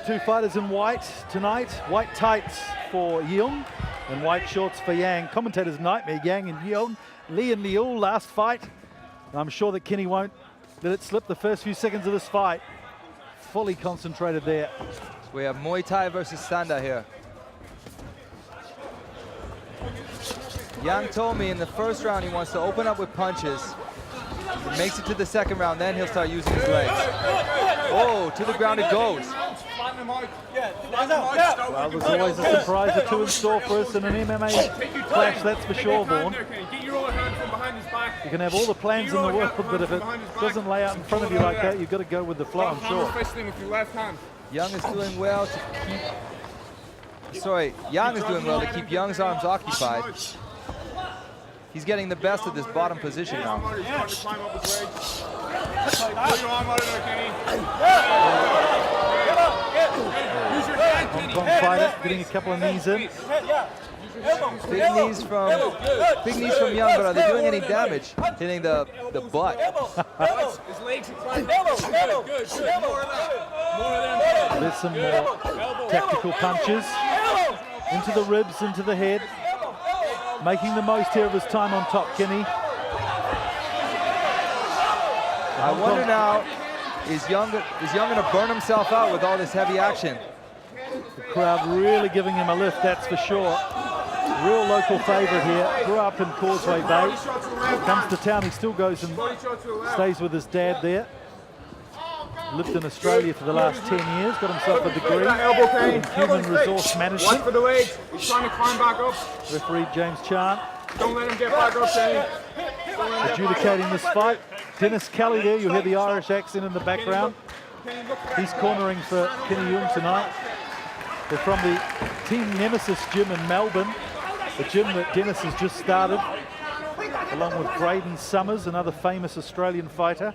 two fighters in white tonight. White tights for Yeung and white shorts for Yang. Commentators' nightmare, Yang and Yeung. Lee and Liu last fight. I'm sure that Kenny won't let it slip the first few seconds of this fight. Fully concentrated there. So we have Muay Thai versus Sanda here. Yang told me in the first round he wants to open up with punches. He makes it to the second round, then he'll start using his legs. Oh, to the ground it goes. Well, there's always a surprise or two in store for us in an MMA clash, that's for sure, Vaughn. You can have all the plans in the world, but if it doesn't lay out in front of you like that, you've got to go with the flow, I'm sure. Yeung is doing well to keep... Sorry, Yang is doing well to keep Yeung's arms occupied. He's getting the best of this bottom position now. Hong Kong fighter getting a couple of knees in. Big knees from Yeung, but are they doing any damage? Hitting the butt. There's some more tactical punches into the ribs, into the head. Making the most here of his time on top, Kenny. I wonder now, is Yeung going to burn himself out with all this heavy action? The crowd really giving him a lift, that's for sure. Real local favourite here. Grew up in Causeway Bay. Comes to town, he still goes and stays with his dad there. Lived in Australia for the last 10 years. Got himself a degree in human resource management. For the legs. He's trying to climb back up. Referee James Chan. Don't let him get back up, Kenny. Adjudicating this fight. Dennis Kelly there, you hear the Irish accent in the background. He's cornering for Kenny Yeung tonight. They're from the Team Nemesis gym in Melbourne, the gym that Dennis has just started, along with Braden Summers, another famous Australian fighter.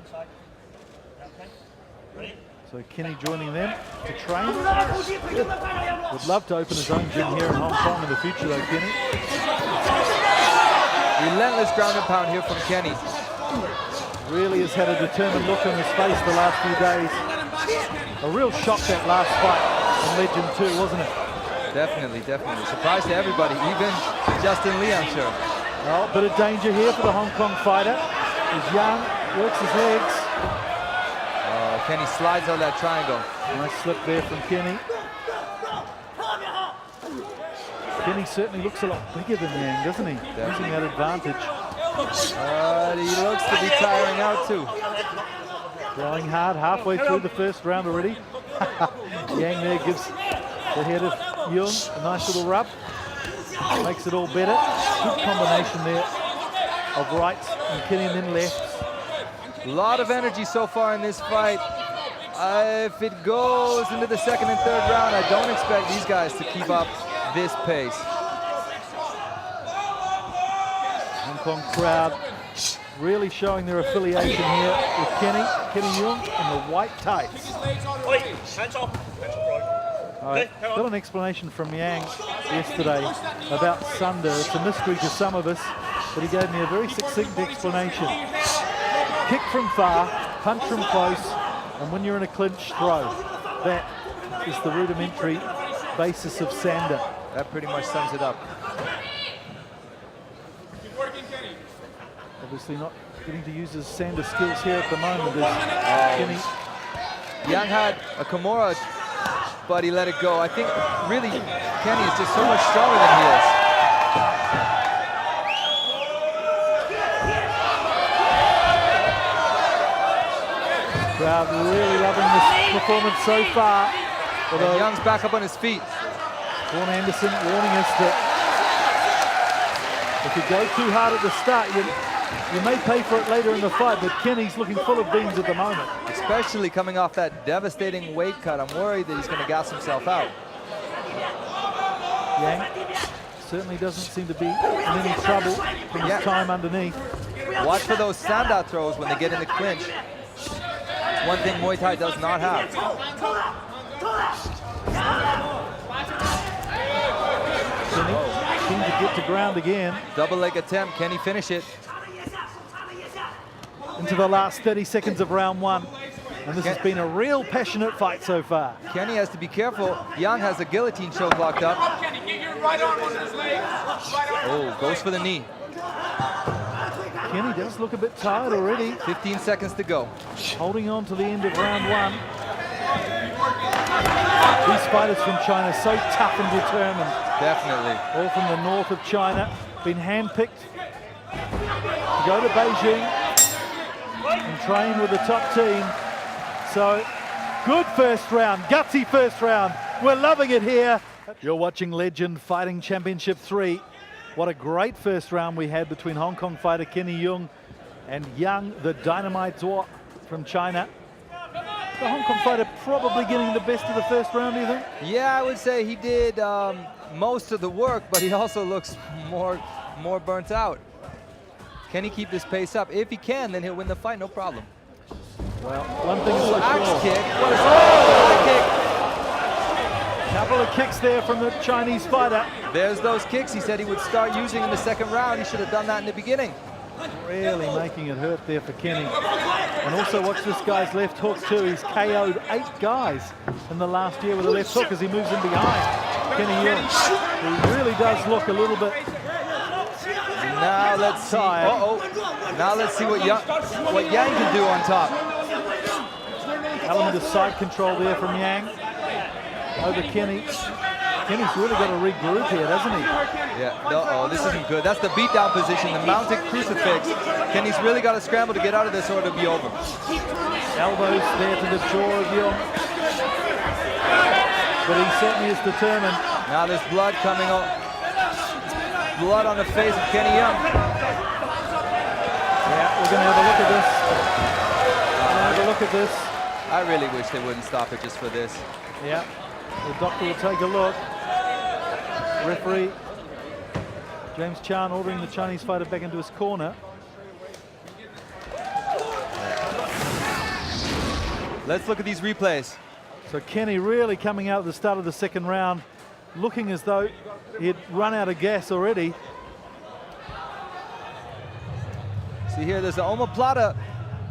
So Kenny joining them to train. Would love to open his own gym here in Hong Kong in the future though, Kenny. Relentless ground and pound here from Kenny. Really has had a determined look on his face the last few days. A real shock that last fight in Legend 2, wasn't it? Definitely, definitely. Surprise to everybody, even Justin Lee, I'm sure. Well, bit of danger here for the Hong Kong fighter. As Yeung works his legs. Kenny slides on that triangle. Nice slip there from Kenny. Kenny certainly looks a lot bigger than Yang, doesn't he? Definitely. Using that advantage. He looks to be tiring out too. Throwing hard, halfway through the first round already. Yang there gives the head of Yeung a nice little rub. Makes it all better. Good combination there of rights and Kenny and then lefts. A lot of energy so far in this fight. If it goes into the second and third round, I don't expect these guys to keep up this pace. Hong Kong crowd really showing their affiliation here with Kenny Yeung in the white tights. All right, got an explanation from Yang yesterday about sanda. It's a mystery to some of us, but he gave me a very succinct explanation. Kick from far, punch from close, and when you're in a clinch, throw. That is the rudimentary basis of sanda. That pretty much sums it up. Obviously not getting to use his sanda skills here at the moment. Kenny. Yeung had a Kimura, but he let it go. I think really Kenny is just so much stronger than he is. Crowd really loving this performance so far. Although Young's back up on his feet. Vaughn Anderson warning us that if you go too hard at the start, you may pay for it later in the fight, but Kenny's looking full of beans at the moment. Especially coming off that devastating weight cut. I'm worried that he's going to gas himself out. Yang certainly doesn't seem to be in any trouble from his time underneath. Watch for those sanda throws when they get in the clinch. It's one thing Muay Thai does not have. Kenny keen to get to ground again. Double leg attempt, can he finish it? Into the last 30 seconds of round one. And this has been a real passionate fight so far. Kenny has to be careful. Yeung has a guillotine choke locked up. Kenny, get your right arm on his leg. Oh, goes for the knee. Kenny does look a bit tired already. 15 seconds to go. Holding on to the end of round one. These fighters from China so tough and determined. Definitely. All from the north of China. Been handpicked to go to Beijing and train with the top team. So, good first round, gutsy first round. We're loving it here. You're watching Legend Fighting Championship 3. What a great first round we had between Hong Kong fighter Kenny Yeung and Yeung, the Dynamite Zhuo from China. The Hong Kong fighter probably getting the best of the first round, do you think? Yeah, I would say he did most of the work, but he also looks more burnt out. Can he keep this pace up? If he can, then he'll win the fight, no problem. Well, one thing is for Axe sure. kick. What a high kick. Couple of kicks there from the Chinese fighter. There's those kicks he said he would start using in the second round. He should have done that in the beginning. Really making it hurt there for Kenny. And also watch this guy's left hook too. He's KO'd 8 guys in the last year with a left hook as he moves in behind Kenny Yeung. He really does look a little bit Now let's see. Now let's see what Yeung can do on top. element of side control there from Yeung over Kenny. Kenny's really got to regroup here, doesn't he? Yeah, this isn't good. That's the beatdown position, the mounted crucifix. Kenny's really got to scramble to get out of this or it'll be over. Elbows there to the jaw of Yeung. But he certainly is determined. Now there's blood coming up. Blood on the face of Kenny Yeung. Yeah, we're going to have a look at this. Have a look at this. I really wish they wouldn't stop it just for this. Yeah, the doctor will take a look. Referee James Chan ordering the Chinese fighter back into his corner. Let's look at these replays. So Kenny really coming out at the start of the second round, looking as though he'd run out of gas already. See here, there's an omoplata.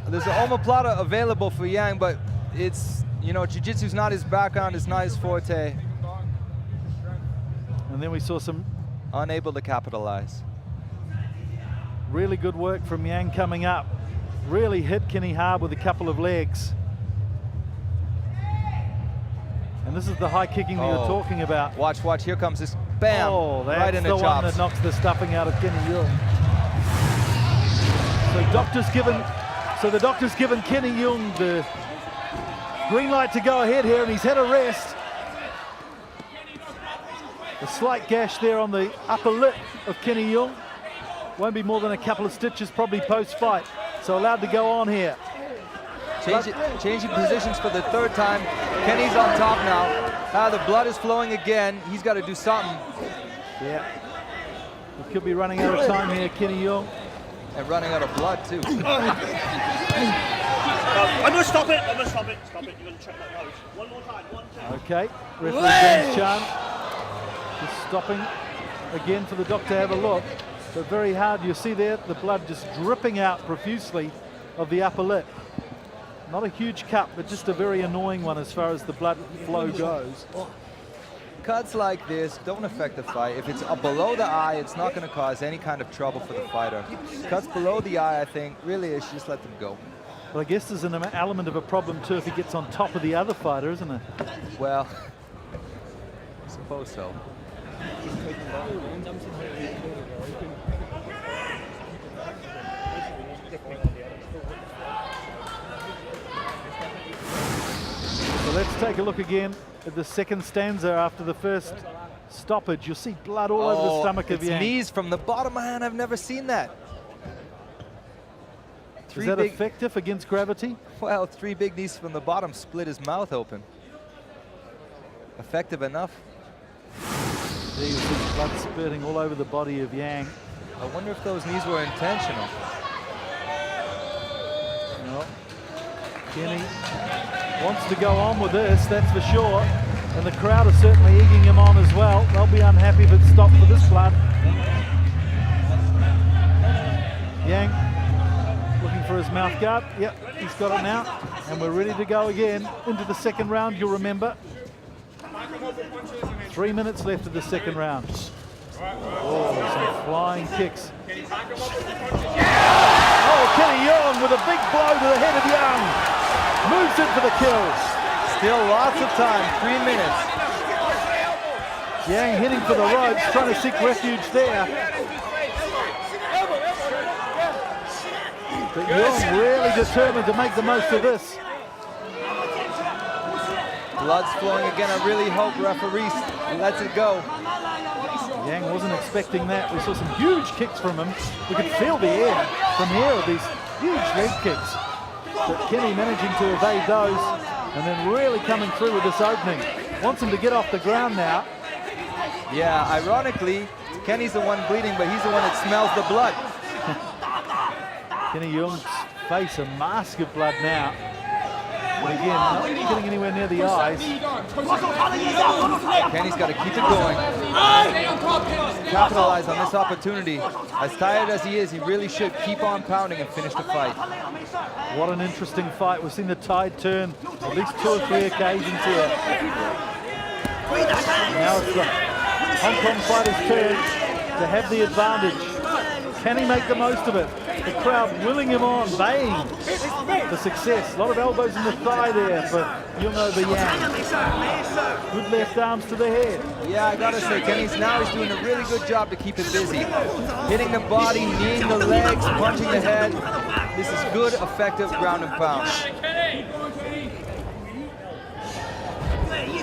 There's an omoplata available for Yeung, but it's, you know, jiu-jitsu's not his background, it's not his forte. And then we saw some Unable to capitalize. really good work from Yeung coming up. Really hit Kenny hard with a couple of legs. And this is the high kicking that you're talking about. Watch, watch, here comes this, bam, Oh, that's right in the the one chops. that knocks the stuffing out of Kenny Yeung. So the doctor's given Kenny Yeung the green light to go ahead here, and he's had a rest. A slight gash there on the upper lip of Kenny Yeung. Won't be more than a couple of stitches, probably post-fight. So allowed to go on here. Changing positions for the third time. Kenny's on top now. The blood is flowing again. He's got to do something. Yeah. He could be running out of time here, Kenny Yeung. And running out of blood, too. I'm going to stop it. I'm going to stop it. Stop it. You're going to check that nose. One more time. One, two. Okay. Referee James Chan just stopping again for the doctor to have a look. But very hard. You see there the blood just dripping out profusely of the upper lip. Not a huge cut, but just a very annoying one as far as the blood flow goes. Cuts like this don't affect the fight. If it's below the eye, it's not going to cause any kind of trouble for the fighter. Cuts below the eye, I think, really is just let them go. But I guess there's an element of a problem too if he gets on top of the other fighter, isn't it? Well, I suppose so. So let's take a look again at the second stanza after the first stoppage. You'll see blood all over the stomach of it's Yeung. knees from the bottom, man. I've never seen that. Is that effective against gravity? Well, 3 big knees from the bottom split his mouth open. Effective enough. There you see blood spurting all over the body of Yeung. I wonder if those knees were intentional. Well, Kenny wants to go on with this, that's for sure. And the crowd are certainly egging him on as well. They'll be unhappy if it's stopped for this blood. Yeung looking for his mouth guard. Yep, he's got it now. And we're ready to go again into the second round, you'll remember. 3 minutes left of the second round. Oh, some flying kicks. Oh, Kenny Yeung with a big blow to the head of Yeung. Moves it for the kill. Still lots of time, 3 minutes. Yeung hitting for the ropes, trying to seek refuge there. But Yeung really determined to make the most of this. Blood's flowing again. I really hope referee lets it go. Yeung wasn't expecting that. We saw some huge kicks from him. We could feel the air from here of these huge leg kicks. But Kenny managing to evade those and then really coming through with this opening. Wants him to get off the ground now. Yeah, ironically, Kenny's the one bleeding, but he's the one that smells the blood. Kenny Yeung's face a mask of blood now. And again, not getting anywhere near the eyes. Kenny's got to keep it going. Capitalize on this opportunity. As tired as he is, he really should keep on pounding and finish the fight. What an interesting fight. We've seen the tide turn at least 2 or 3 occasions here. Now it's the Hong Kong fighter's turn to have the advantage. Can he make the most of it? The crowd willing him on, baying for success. A lot of elbows in the thigh there for Yeung over Yeung. Good left arms to the head. Yeah, I gotta say, Kenny's doing a really good job to keep it busy. Hitting the body, kneeing the legs, punching the head. This is good, effective ground and pound.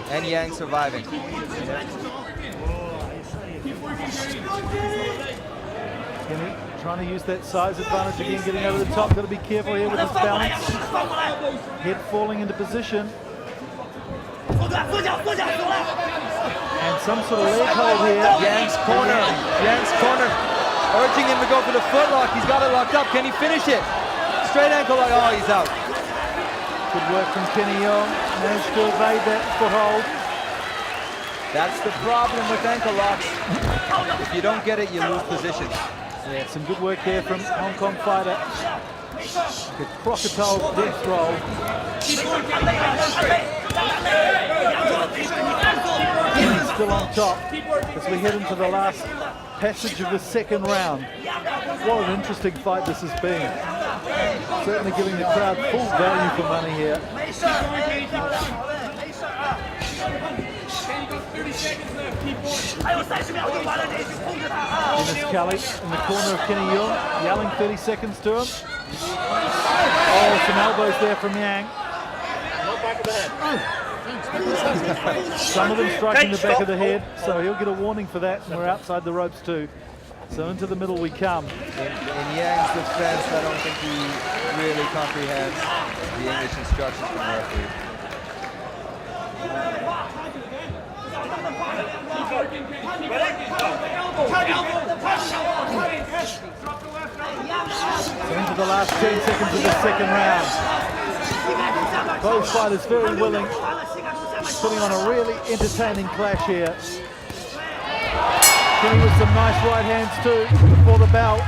And Yeung surviving. Kenny trying to use that size advantage again, getting over the top. Got to be careful here with his balance. Head falling into position. And some sort of leg hold here. Yeung's corner. Urging him to go for the footlock. He's got it locked up. Can he finish it? Straight ankle lock. Oh, he's out. Good work from Kenny Yeung. Managed to evade that foothold. That's the problem with ankle locks. If you don't get it, you lose position. Yeah, some good work there from Hong Kong fighter. The crocodile death roll. He's still on top as we head into the last passage of the second round. What an interesting fight this has been. Certainly giving the crowd full value for money here. Dennis Kelly in the corner of Kenny Yeung, yelling 30 seconds to him. Oh, some elbows there from Yeung. Some of them striking the back of the head, so he'll get a warning for that, and we're outside the ropes too. So into the middle we come. In Yeung's defense, I don't think he really comprehends the English instructions from the referee. So into the last 10 seconds of the second round. Both fighters very willing, putting on a really entertaining clash here. Kenny with some nice right hands too before the bell.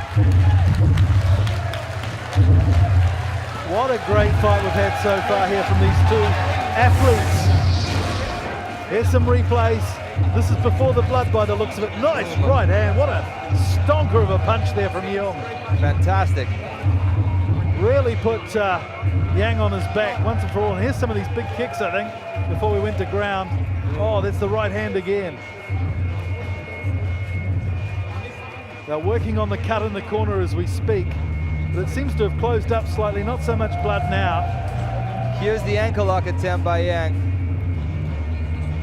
What a great fight we've had so far here from these two athletes. Here's some replays. This is before the blood by the looks of it. Nice right hand. What a stonker of a punch there from Yeung. Fantastic. Really put Yeung on his back once and for all. And here's some of these big kicks, I think, before we went to ground. Oh, that's the right hand again. They're working on the cut in the corner as we speak. But it seems to have closed up slightly. Not so much blood now. Here's the ankle lock attempt by Yeung.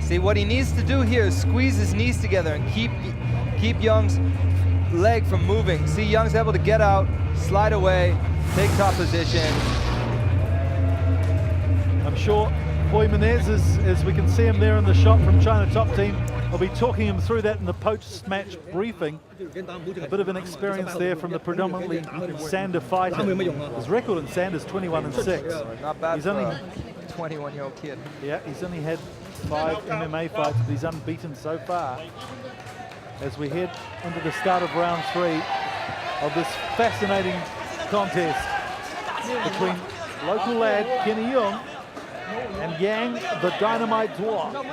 See, what he needs to do here is squeeze his knees together and keep Yeung's leg from moving. See, Yeung's able to get out, slide away, take top position. I'm sure Boy Menez, as we can see him there in the shot from China Top Team, will be talking him through that in the post-match briefing. A bit of an experience there from the predominantly Sanda fighter. His record in Sanda is 21-6. Not bad He's for only a 21-year-old kid. Yeah, he's only had 5 MMA fights, but he's unbeaten so far. As we head into the start of round 3 of this fascinating contest. between local lad Kenny Yeung and Yang, the Dynamite Zhuo.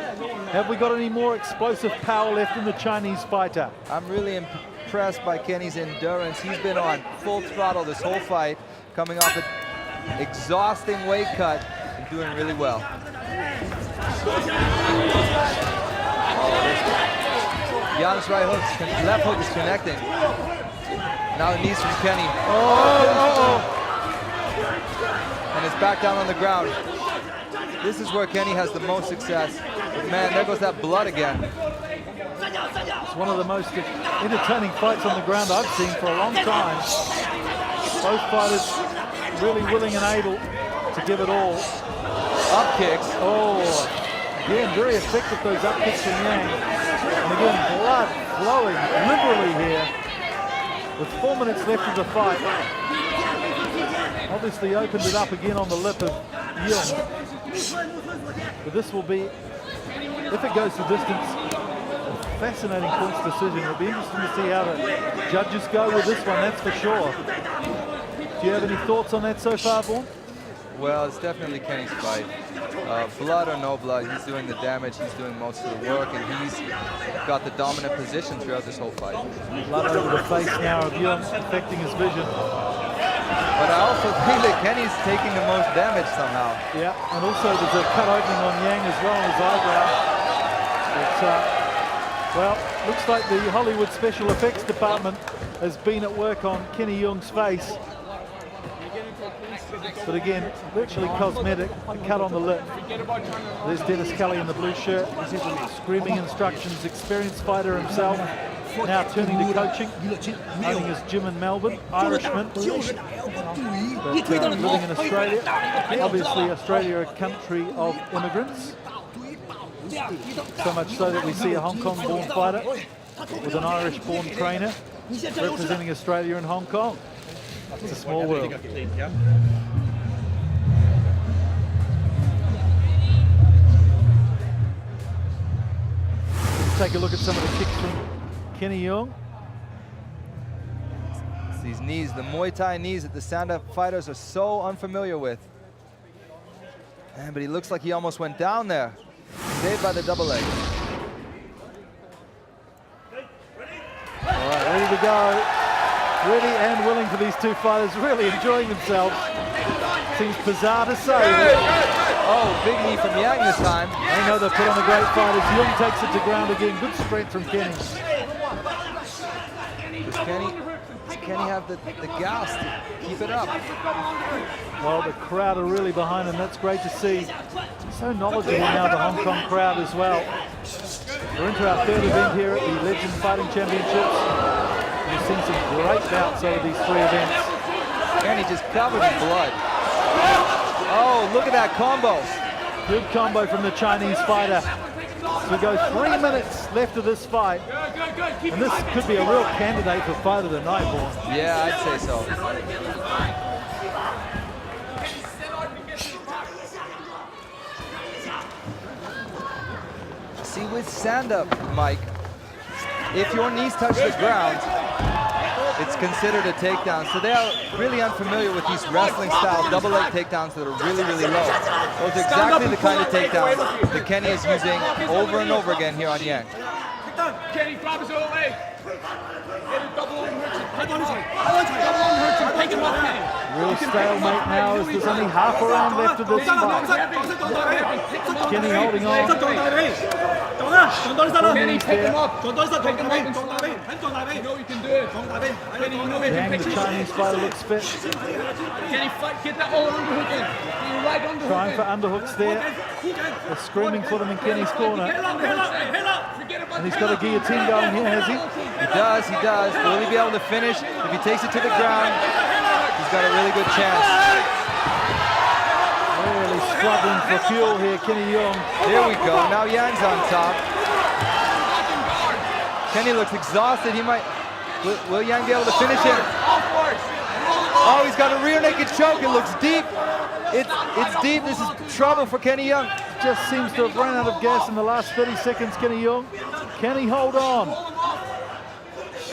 Have we got any more explosive power left in the Chinese fighter? I'm really impressed by Kenny's endurance. He's been on full throttle this whole fight, coming off an exhausting weight cut and doing really well. Yeung's right hook, left hook is connecting. Now knees from Kenny. And it's back down on the ground. This is where Kenny has the most success. But man, there goes that blood again. It's one of the most entertaining fights on the ground I've seen for a long time. Both fighters really willing and able to give it all. Up kicks. Oh, again, very effective those up kicks from Yang. And again, blood flowing liberally here. With 4 minutes left of the fight. Obviously opened it up again on the lip of Yeung. But this will be, if it goes the distance, a fascinating points decision. It'll be interesting to see how the judges go with this one, that's for sure. Do you have any thoughts on that so far, Vaughn? Well, it's definitely Kenny's fight. Blood or no blood, he's doing the damage, he's doing most of the work, and he's got the dominant position throughout this whole fight. Blood over the face now of Yeung, affecting his vision. But I also think that Kenny's taking the most damage somehow. Yeah, and also there's a cut opening on Yang as well on his eyebrow. Well, looks like the Hollywood Special Effects Department has been at work on Kenny Yeung's face. But again, virtually cosmetic, a cut on the lip. There's Dennis Kelly in the blue shirt, screaming instructions, experienced fighter himself, now turning to coaching, owning his gym in Melbourne, Irishman, but living in Australia. Obviously Australia a country of immigrants, so much so that we see a Hong Kong-born fighter with an Irish-born trainer representing Australia in Hong Kong. It's a small world. Take a look at some of the kicks from Kenny Yeung. It's these knees, the Muay Thai knees that the sanda fighters are so unfamiliar with. Man, but he looks like he almost went down there. Saved by the double leg. All right, ready to go. Ready and willing for these two fighters, really enjoying themselves. Seems bizarre to say. Oh, big knee from Yeung this time. They know they've put on a great fight as Yeung takes it to ground again. Good sprint from Kenny. Does Kenny have the gas to keep it up? Well, the crowd are really behind him. That's great to see. So knowledgeable now, the Hong Kong crowd as well. We're into our third event here at the Legend Fighting Championships. We've seen some great bouts over these three events. Kenny just covered in blood. Oh, look at that combo. Good combo from the Chinese fighter. So we go 3 minutes left of this fight. And this could be a real candidate for fight of the night, Vaughn. Yeah, I'd say so. See, with stand-up, Mike, if your knees touch the ground, it's considered a takedown. So they are really unfamiliar with these wrestling-style double leg takedowns that are really, really low. Those are exactly the kind of takedowns that Kenny is using over and over again here on Yeung. Kenny, drop his other leg. Real stalemate now as there's only half a round left of this fight. Kenny holding on. Kenny, pick him up. Pick him up. You know you can do it. Kenny, you know you can Yang, pick the him up. Chinese fighter, looks fit. Kenny, fight. Get that other underhook in. Get your right underhook Trying in. for underhooks there. They're screaming for them in Kenny's corner. And he's got a guillotine going here, has he? He does, he does. Will he be able to finish? If he takes it to the ground, he's got a really good chance. Really struggling for fuel here, Kenny Yeung. There we go. Now Yang's on top. Kenny looks exhausted. He might. Will Yeung be able to finish him? Oh, he's got a rear naked choke. It looks deep. It's deep. This is trouble for Kenny Yeung. Just seems to have run out of gas in the last 30 seconds, Kenny Yeung. Can he hold on?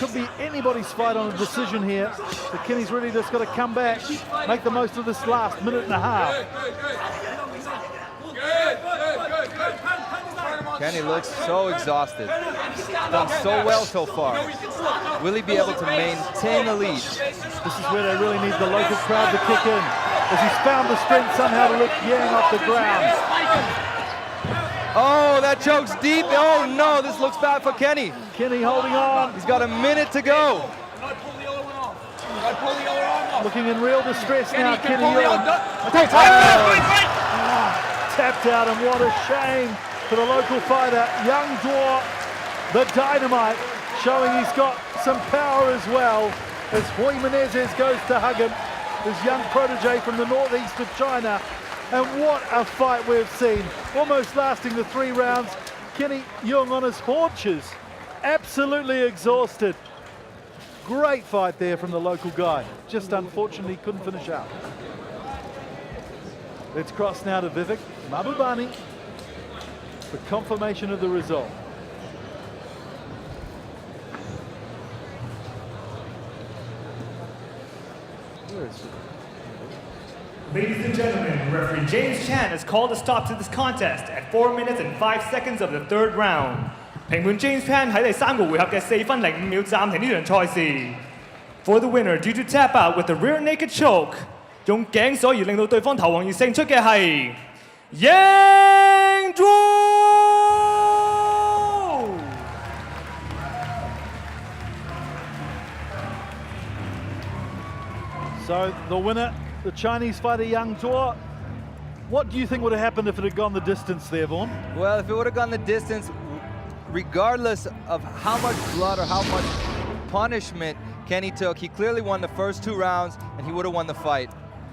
could be anybody's fight on a decision here. So Kenny's really just got to come back, make the most of this last minute and a half. Kenny looks so exhausted. Done so well so far. Will he be able to maintain the lead? This is where they really need the local crowd to kick in, as he's found the strength somehow to lift Yeung off the ground. Oh, that choke's deep. Oh no, this looks bad for Kenny. Kenny holding on. He's got a minute to go. Looking in real distress now, Kenny Yeung. Tapped out, and what a shame for the local fighter. Young Zhuo, the dynamite, showing he's got some power as well, as Hui Menezes goes to hug him, his young protege from the northeast of China. And what a fight we've seen, almost lasting the 3 rounds. Kenny Yeung on his haunches, absolutely exhausted. Great fight there from the local guy, just unfortunately couldn't finish out. Let's cross now to Vivek Mabubani for confirmation of the result. Where is it? Ladies and gentlemen, referee James Chan has called a stop to this contest at 4 minutes and 5 seconds of the 3rd round. 評判 James Chan 喺第3個回合嘅4分05秒暫停呢場賽事。For the winner, due to tap out with the rear naked choke， 用頸鎖而令到對方投降而勝出嘅係 Yeung Zhou。 So the winner, the Chinese fighter Yeung Zhou. What do you think would have happened if it had gone the distance there, Vaughn? Well, if it would have gone the distance, regardless of how much blood or how much punishment Kenny took, he clearly won the first 2 rounds and he would have won the fight.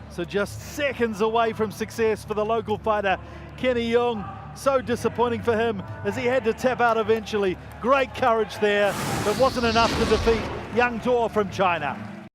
So just seconds away from success for the local fighter, Kenny Yeung. So disappointing for him as he had to tap out eventually. Great courage there, but wasn't enough to defeat Yeung Zhou from China.